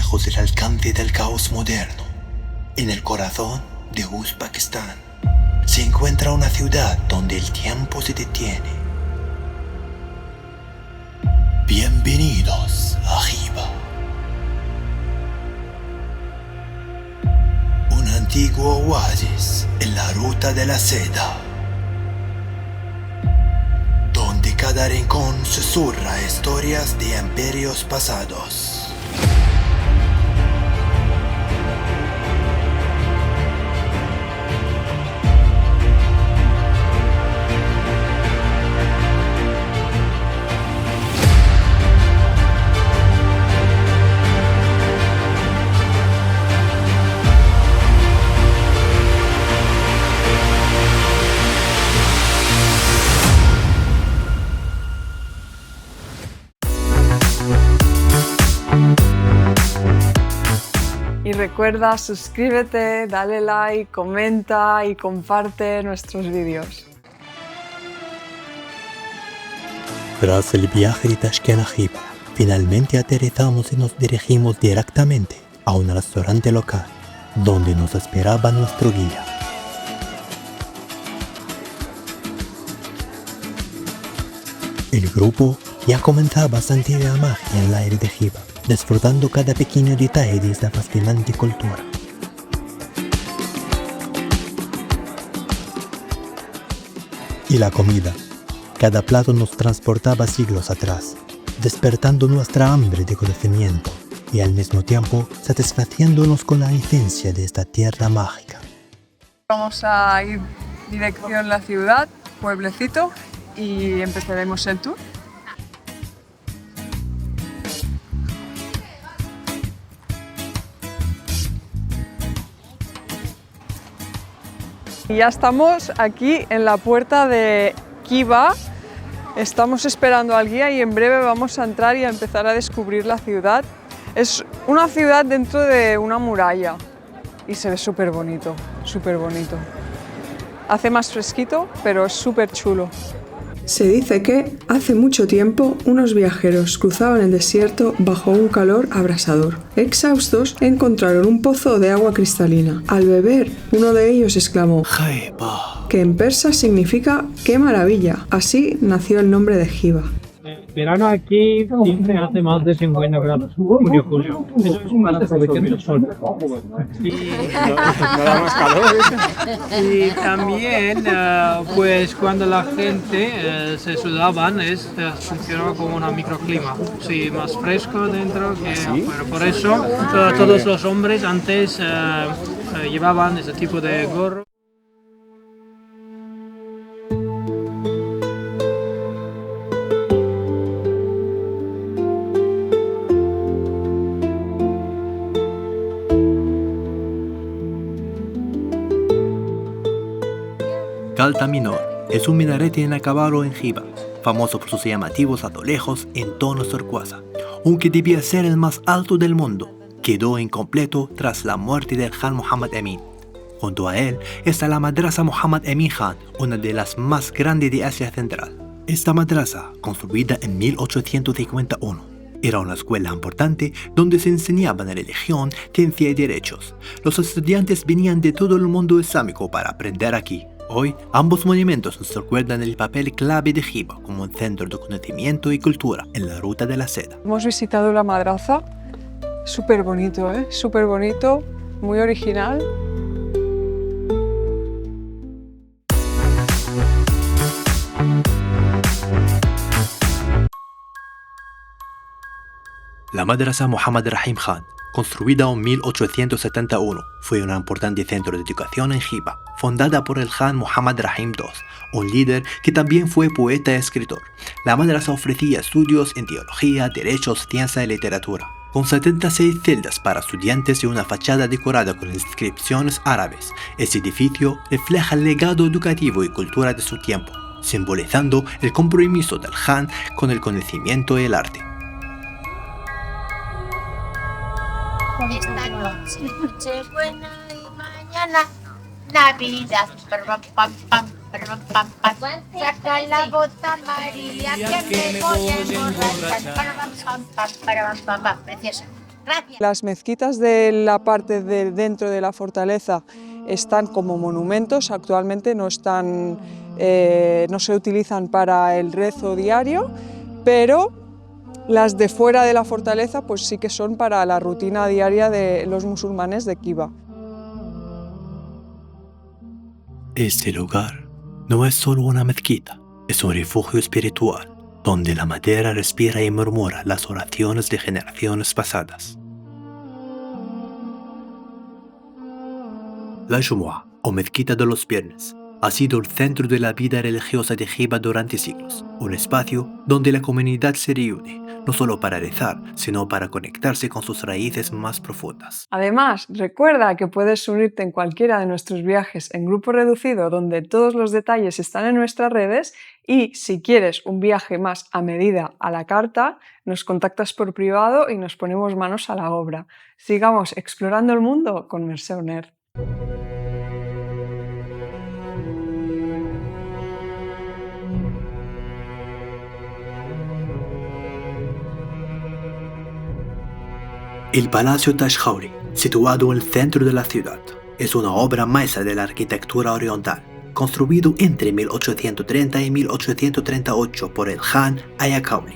lejos del alcance del caos moderno, en el corazón de Uzbekistán, se encuentra una ciudad donde el tiempo se detiene. Bienvenidos a Khiva, un antiguo oasis en la ruta de la seda, donde cada rincón susurra historias de imperios pasados. Y recuerda, suscríbete, dale like, comenta y comparte nuestros vídeos. Tras el viaje de Tashkent a Khiva, finalmente aterrizamos y nos dirigimos directamente a un restaurante local, donde nos esperaba nuestro guía. El grupo ya comenzaba a sentir la magia en el aire de Khiva, disfrutando cada pequeño detalle de esta fascinante cultura. Y la comida. Cada plato nos transportaba siglos atrás, despertando nuestra hambre de conocimiento y al mismo tiempo satisfaciéndonos con la esencia de esta tierra mágica. Vamos a ir dirección la ciudad, pueblecito, y empezaremos el tour. Y ya estamos aquí en la puerta de Khiva. Estamos esperando al guía y en breve vamos a entrar y a empezar a descubrir la ciudad. Es una ciudad dentro de una muralla y se ve súper bonito, súper bonito. Hace más fresquito, pero es súper chulo. Se dice que, hace mucho tiempo, unos viajeros cruzaban el desierto bajo un calor abrasador. Exhaustos, encontraron un pozo de agua cristalina. Al beber, uno de ellos exclamó Khiva, que en persa significa ¡qué maravilla! Así nació el nombre de Khiva. Verano aquí siempre hace más de 50 grados, junio, julio. Eso es para aprovechar el sol. Y también, pues cuando la gente se sudaban, funcionaba como una microclima. Sí, más fresco dentro que afuera. Por eso todos los hombres antes llevaban ese tipo de gorro. Galta Minor es un minarete inacabado en Khiva, famoso por sus llamativos azulejos en tonos turquesa, aunque debía ser el más alto del mundo. Quedó incompleto tras la muerte del Khan Muhammad Emin. Junto a él está la Madrasa Muhammad Emin Khan, una de las más grandes de Asia Central. Esta madrasa, construida en 1851, era una escuela importante donde se enseñaban religión, ciencia y derechos. Los estudiantes venían de todo el mundo islámico para aprender aquí. Hoy, ambos monumentos nos recuerdan el papel clave de Khiva como un centro de conocimiento y cultura en la ruta de la seda. Hemos visitado la madraza, súper bonito, súper bonito, muy original. La Madrasa Muhammad Rahim Khan, construida en 1871, fue un importante centro de educación en Khiva, fundada por el Khan Muhammad Rahim II, un líder que también fue poeta y escritor. La madrasa ofrecía estudios en teología, derechos, ciencia y literatura, con 76 celdas para estudiantes y una fachada decorada con inscripciones árabes. Este edificio refleja el legado educativo y cultura de su tiempo, simbolizando el compromiso del Khan con el conocimiento y el arte. Esta noche buena y mañana Navidad. Pam, pam, pam, pam, pam, pam. Saca la bota María que me voy a emborrachar. Pam, pam, pam, pam, pam, pam. Preciosa. Gracias. Las mezquitas de la parte de dentro de la fortaleza están como monumentos, actualmente no se utilizan para el rezo diario, pero las de fuera de la fortaleza pues sí que son para la rutina diaria de los musulmanes de Khiva. Este lugar no es solo una mezquita, es un refugio espiritual, donde la madera respira y murmura las oraciones de generaciones pasadas. La Jumu'ah, o mezquita de los viernes, ha sido el centro de la vida religiosa de Khiva durante siglos, un espacio donde la comunidad se reúne, no solo para rezar, sino para conectarse con sus raíces más profundas. Además, recuerda que puedes unirte en cualquiera de nuestros viajes en grupo reducido, donde todos los detalles están en nuestras redes, y si quieres un viaje más a medida a la carta, nos contactas por privado y nos ponemos manos a la obra. Sigamos explorando el mundo con Mercè Oner. El Palacio Taj Khoury, situado en el centro de la ciudad, es una obra maestra de la arquitectura oriental, construido entre 1830 y 1838 por el Khan Aya Qawli.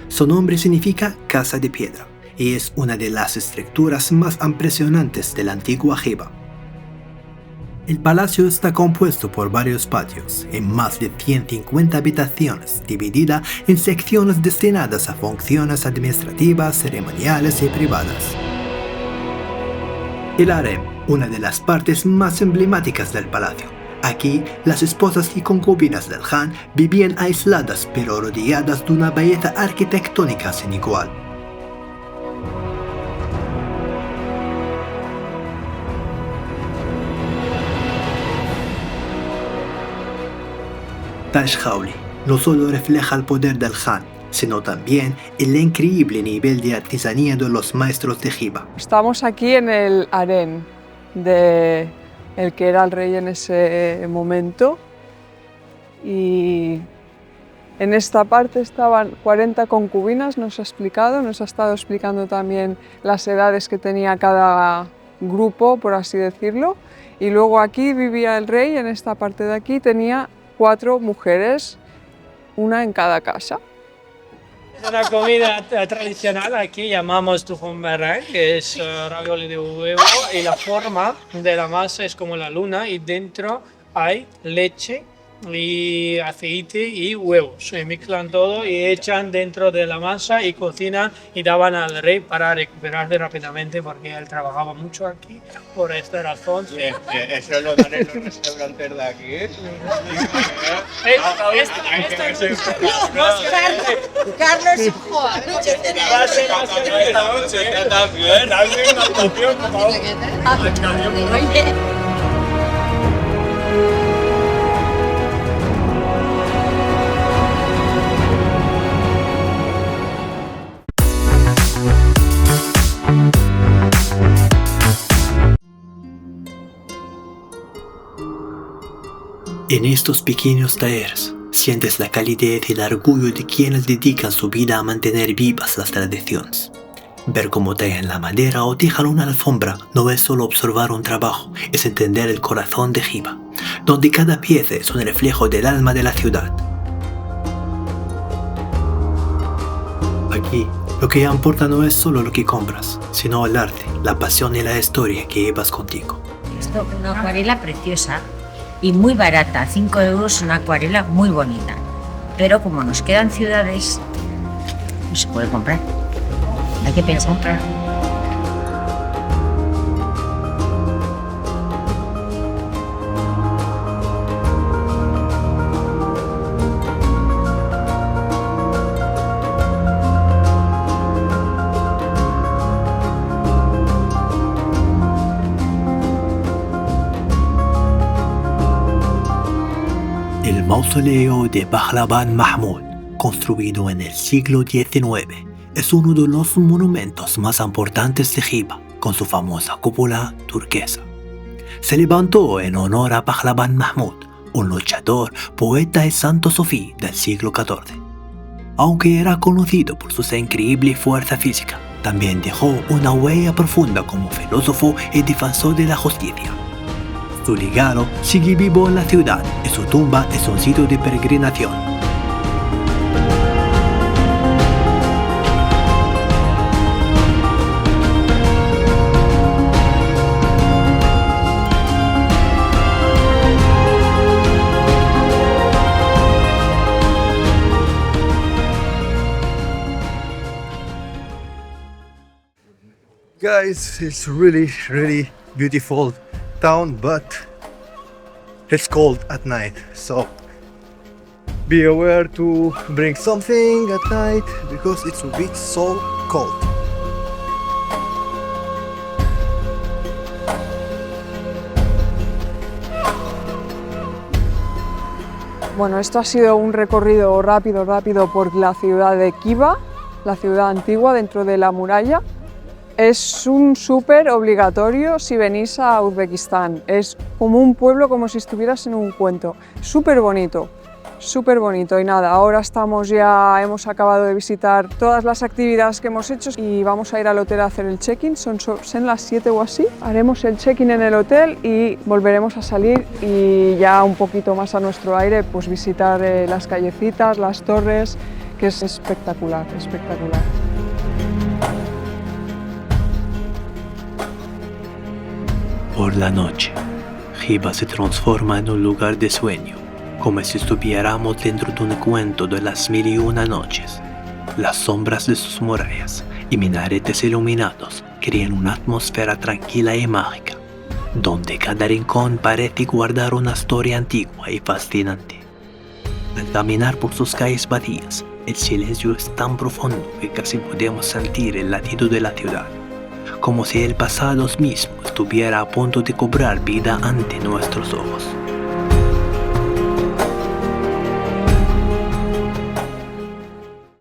Su nombre significa casa de piedra y es una de las estructuras más impresionantes de la antigua Khiva. El palacio está compuesto por varios patios y más de 150 habitaciones, dividida en secciones destinadas a funciones administrativas, ceremoniales y privadas. El harem, una de las partes más emblemáticas del palacio. Aquí, las esposas y concubinas del Khan vivían aisladas pero rodeadas de una belleza arquitectónica sin igual. Taj Khoury no solo refleja el poder del Khan, sino también el increíble nivel de artesanía de los maestros de Khiva. Estamos aquí en el harén de el que era el rey en ese momento, y en esta parte estaban 40 concubinas, nos ha estado explicando también las edades que tenía cada grupo, por así decirlo, y luego aquí vivía el rey, en esta parte de aquí tenía 4 mujeres, una en cada casa. Es una comida tradicional, aquí llamamos tuhum meringue, que es ravioli de huevo, y la forma de la masa es como la luna y dentro hay leche y aceite y huevos. Se mezclan todo y echan dentro de la masa y cocinan y daban al rey para recuperarse rápidamente porque él trabajaba mucho aquí, por esta razón. Eso lo dan en los restaurantes de aquí. Carlos, En estos pequeños talleres, sientes la calidez y el orgullo de quienes dedican su vida a mantener vivas las tradiciones. Ver cómo tallan la madera o tejan una alfombra no es solo observar un trabajo, es entender el corazón de Khiva, donde cada pieza es un reflejo del alma de la ciudad. Aquí, lo que importa no es solo lo que compras, sino el arte, la pasión y la historia que llevas contigo. Esto es una acuarela preciosa y muy barata, 5 euros una acuarela muy bonita. Pero como nos quedan ciudades, no se puede comprar. Hay que pensar. El mausoleo de Pahlavan Mahmud, construido en el siglo XIX, es uno de los monumentos más importantes de Khiva, con su famosa cúpula turquesa. Se levantó en honor a Pahlavan Mahmud, un luchador, poeta y santo sufí del siglo XIV. Aunque era conocido por su increíble fuerza física, También dejó una huella profunda como filósofo y defensor de la justicia. Su legado sigue vivo en la ciudad y su tumba es un sitio de peregrinación. Guys, it's really beautiful town, but it's cold at night, so be aware to bring something at night because it will be so cold. Bueno, esto ha sido un recorrido rápido por la ciudad de Khiva, la ciudad antigua dentro de la muralla. Es un súper obligatorio si venís a Uzbekistán. Es como un pueblo, como si estuvieras en un cuento. Súper bonito. Y nada, ahora hemos acabado de visitar todas las actividades que hemos hecho y vamos a ir al hotel a hacer el check-in. Son las 7 o así. Haremos el check-in en el hotel y volveremos a salir y ya un poquito más a nuestro aire, pues visitar las callecitas, las torres, que es espectacular. Por la noche, Khiva se transforma en un lugar de sueño, como si estuviéramos dentro de un cuento de las 1001 noches. Las sombras de sus murallas y minaretes iluminados crean una atmósfera tranquila y mágica, donde cada rincón parece guardar una historia antigua y fascinante. Al caminar por sus calles vacías, el silencio es tan profundo que casi podemos sentir el latido de la ciudad, como si el pasado mismo estuviera a punto de cobrar vida ante nuestros ojos.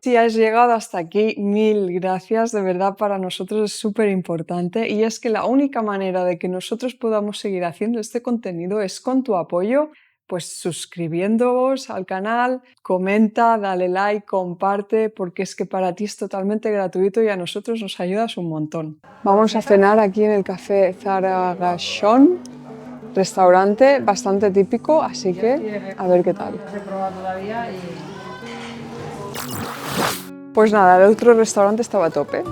Si has llegado hasta aquí, mil gracias, de verdad para nosotros es súper importante y es que la única manera de que nosotros podamos seguir haciendo este contenido es con tu apoyo, pues suscribiéndoos al canal, comenta, dale like, comparte, porque es que para ti es totalmente gratuito y a nosotros nos ayudas un montón. Vamos a cenar aquí en el Café Zaragashon, restaurante bastante típico, así que a ver qué tal. Pues nada, el otro restaurante estaba a tope,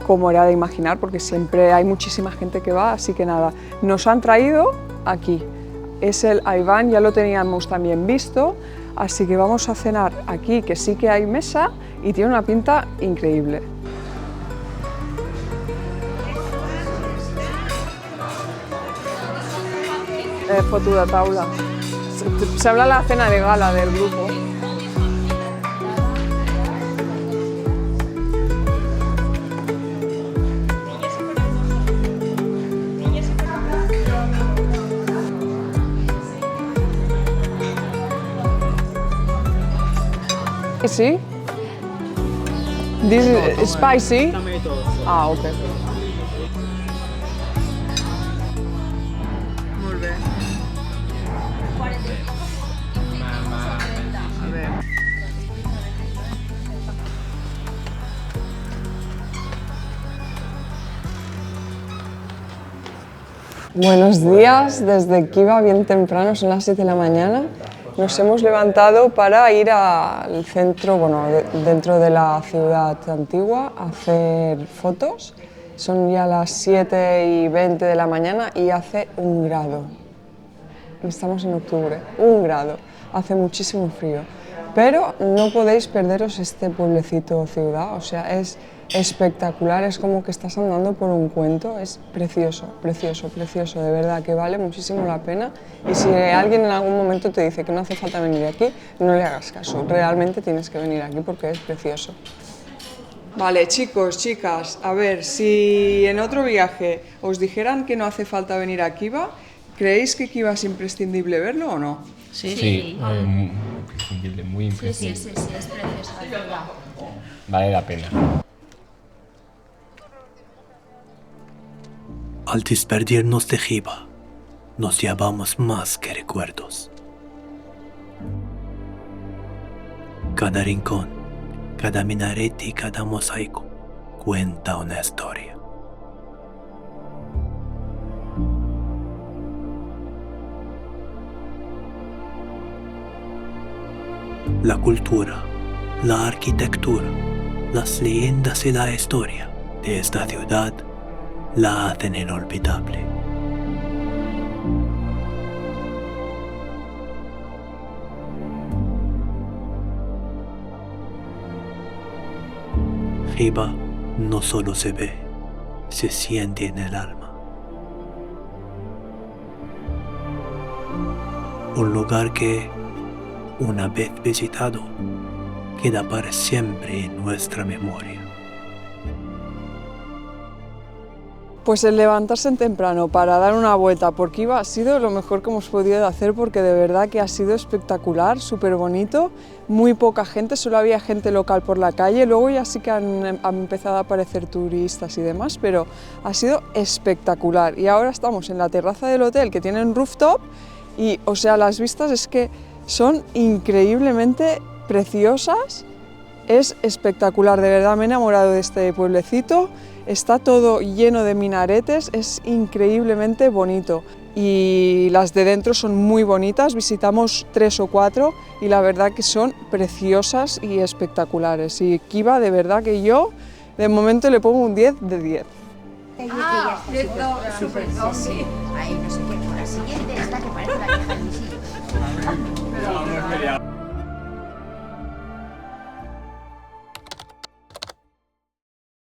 como era de imaginar, porque siempre hay muchísima gente que va, así que nada, nos han traído aquí. Es el Ayvan, ya lo teníamos también visto, así que vamos a cenar aquí, que sí que hay mesa y tiene una pinta increíble. Foto de taula. Se habla la cena de gala del grupo. Spicy? This is spicy? Ah, ok. Molt bé. A ver. Buenos días desde Khiva, bien temprano, son las 7 de la mañana. Nos hemos levantado para ir al centro, bueno, dentro de la ciudad antigua, a hacer fotos. Son ya las 7:20 de la mañana y hace 1 grado. Estamos en octubre, 1 grado. Hace muchísimo frío. Pero no podéis perderos este pueblecito ciudad, o sea, es espectacular, es como que estás andando por un cuento, es precioso, de verdad, que vale muchísimo la pena. Y si alguien en algún momento te dice que no hace falta venir aquí, no le hagas caso, realmente tienes que venir aquí porque es precioso. Vale, chicos, chicas, a ver, si en otro viaje os dijeran que no hace falta venir a Khiva, ¿creéis que Khiva es imprescindible verlo o no? Sí, imprescindible, muy imprescindible. Sí, es preciosa. Vale la pena. Al despedirnos de Khiva, nos llevamos más que recuerdos. Cada rincón, cada minarete y cada mosaico cuenta una historia. La cultura, la arquitectura, las leyendas y la historia de esta ciudad la hacen inolvidable. Khiva no solo se ve, se siente en el alma. Un lugar que, una vez visitado, queda para siempre en nuestra memoria. Pues el levantarse temprano para dar una vuelta por Khiva ha sido lo mejor que hemos podido hacer, porque de verdad que ha sido espectacular, súper bonito, muy poca gente, solo había gente local por la calle, luego ya sí que han empezado a aparecer turistas y demás, pero ha sido espectacular. Y ahora estamos en la terraza del hotel, que tiene un rooftop, y o sea, las vistas es que son increíblemente preciosas, es espectacular, de verdad me he enamorado de este pueblecito. Está todo lleno de minaretes, es increíblemente bonito y las de dentro son muy bonitas, visitamos 3 o 4 y la verdad que son preciosas y espectaculares. Y Khiva, de verdad que yo de momento le pongo un 10 de 10. Ah, súper sí. Ahí no sé qué, por la siguiente es la que parece la vieja de mi sitio.